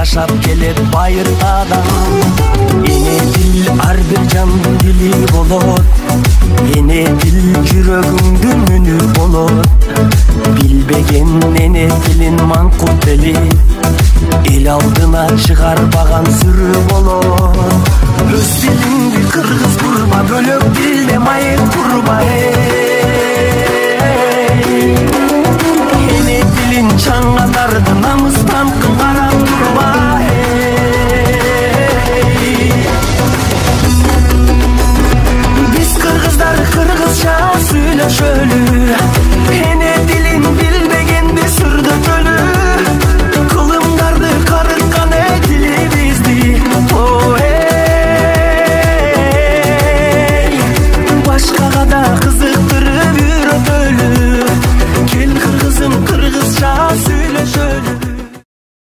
жашап келет байыртадан. Эне дил ар бир жандын дили болот, эне дил жүрөгүңдүн үнү болот. Билбеген эне дилин маңкурт эли, эл алдына чыгарбаган сүрү болот. Өз дилиңди кыргыз курба, бөлөк дилде майык курба.